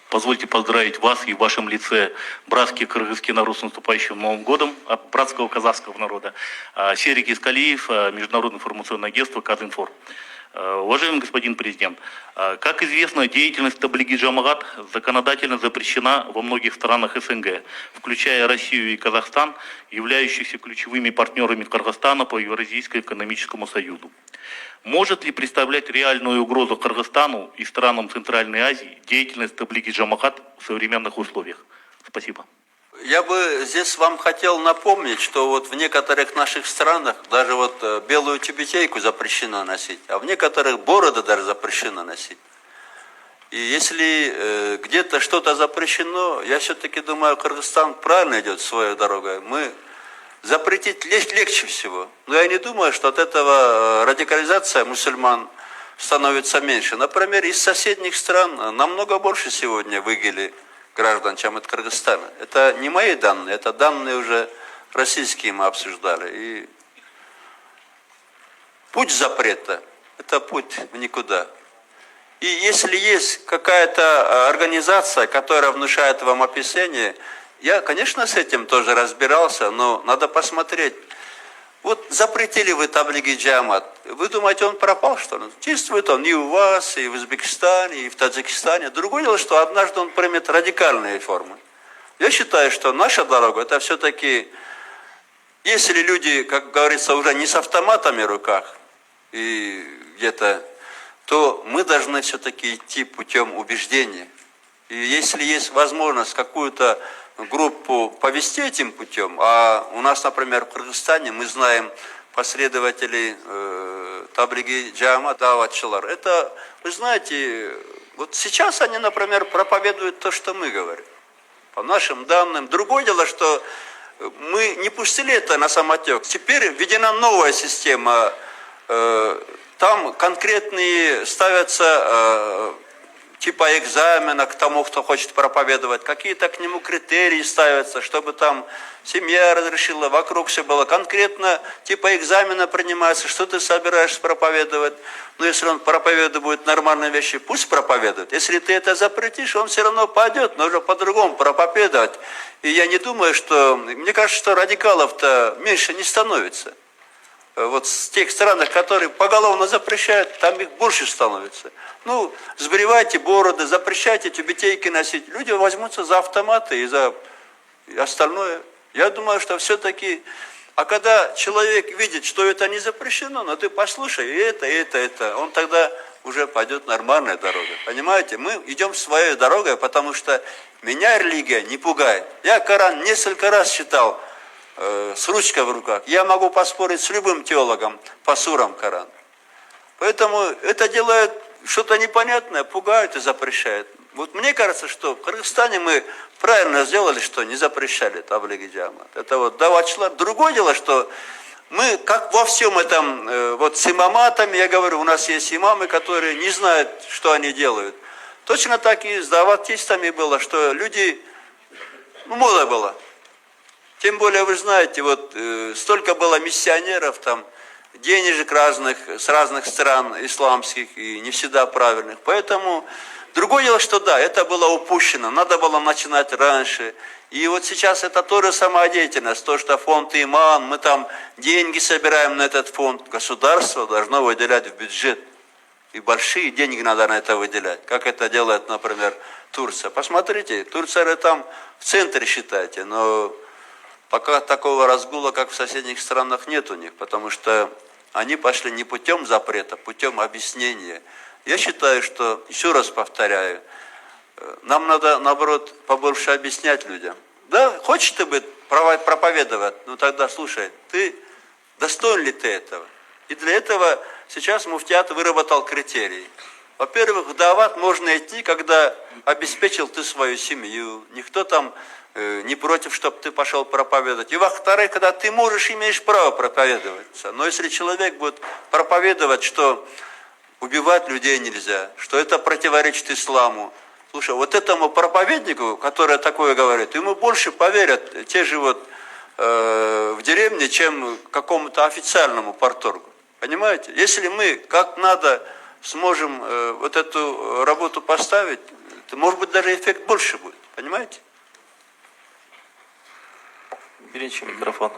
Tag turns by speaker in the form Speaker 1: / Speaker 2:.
Speaker 1: Позвольте поздравить вас и в вашем лице братский кыргызский народ с наступающим Новым годом от братского казахского народа. Серик Искалиев, Международное информационное агентство Казинформ. Уважаемый господин президент, как известно, деятельность Таблиги Джамагат законодательно запрещена во многих странах СНГ, включая Россию и Казахстан, являющихся ключевыми партнерами Кыргызстана по Евразийскому экономическому союзу. Может ли представлять реальную угрозу Кыргызстану и странам Центральной Азии деятельность Таблиги Джамагат в современных условиях? Спасибо.
Speaker 2: Я бы здесь вам хотел напомнить, что вот в некоторых наших странах даже вот белую тюбетейку запрещено носить, а в некоторых бороды даже запрещено носить. И если где-то что-то запрещено, я все-таки думаю, Кыргызстан правильно идет своей дорогой. Мы запретить легче всего. Но я не думаю, что от этого радикализация мусульман становится меньше. Например, из соседних стран намного больше сегодня в ИГИЛе граждан, чем от Кыргызстана. Это не мои данные, это данные уже российские мы обсуждали. И путь запрета – это путь в никуда. И если есть какая-то организация, которая внушает вам описание, я, конечно, с этим тоже разбирался, но надо посмотреть. Вот запретили вы Таблиги Джамат. Вы думаете, он пропал, что ли? Действует он и у вас, и в Узбекистане, и в Таджикистане. Другое дело, что однажды он примет радикальные формы. Я считаю, что наша дорога, это все-таки, если люди, как говорится, уже не с автоматами в руках, и где-то, то мы должны все-таки идти путем убеждения. И если есть возможность какую-то группу повести этим путем, а у нас, например, в Кыргызстане мы знаем последователей Таблиги Джамат, даватчылар. Это, вы знаете, вот сейчас они, например, проповедуют то, что мы говорим, по нашим данным. Другое дело, что мы не пустили это на самотек. Теперь введена новая система, там конкретные ставятся типа экзамена к тому, кто хочет проповедовать, какие-то к нему критерии ставятся, чтобы там семья разрешила, вокруг все было конкретно, типа экзамена принимается, что ты собираешься проповедовать. Но если он проповедует нормальные вещи, пусть проповедует. Если ты это запретишь, он все равно пойдет, но уже по-другому проповедовать. И я не думаю, что, мне кажется, что радикалов-то меньше не становится. Вот с тех странах, которые поголовно запрещают, там их больше становится. Ну, сбривайте бороды, запрещайте тюбетейки носить. Люди возьмутся за автоматы и за остальное. Я думаю, что все-таки... А когда человек видит, что это не запрещено, но ты послушай, и это, он тогда уже пойдет нормальной дорогой. Понимаете? Мы идем своей дорогой, потому что меня религия не пугает. Я Коран несколько раз читал с ручкой в руках. Я могу поспорить с любым теологом по сурам Корана. Поэтому это делает что-то непонятное, пугают и запрещают. Вот мне кажется, что в Кыргызстане мы правильно сделали, что не запрещали Таблиги Джамат. Это вот даватчылар. Другое дело, что мы, как во всем этом, вот с имаматами, я говорю, у нас есть имамы, которые не знают, что они делают. Точно так и с даватистами было, что люди, мода была. Тем более, вы знаете, вот столько было миссионеров, там, денежек разных, с разных стран исламских, и не всегда правильных. Поэтому, другое дело, что да, это было упущено, надо было начинать раньше. И вот сейчас это тоже самодеятельность, то, что фонд Иман, мы там деньги собираем на этот фонд, государство должно выделять в бюджет. И большие деньги надо на это выделять, как это делает, например, Турция. Посмотрите, Турция там в центре, считайте, но... Пока такого разгула, как в соседних странах, нет у них, потому что они пошли не путем запрета, путем объяснения. Я считаю, что, еще раз повторяю, нам надо, наоборот, побольше объяснять людям. Да, хочешь ты быть проповедовать, ну тогда слушай, ты достоин ли ты этого? И для этого сейчас муфтиат выработал критерии. Во-первых, в дават можно идти, когда обеспечил ты свою семью, никто там не против, чтобы ты пошел проповедовать. И во-вторых, когда ты можешь, имеешь право проповедоваться. Но если человек будет проповедовать, что убивать людей нельзя, что это противоречит исламу, слушай, вот этому проповеднику, который такое говорит, ему больше поверят те же вот в деревне, чем какому-то официальному парторгу. Понимаете? Если мы как надо сможем вот эту работу поставить, то, может быть, даже эффект больше будет. Понимаете?
Speaker 3: Берите микрофон.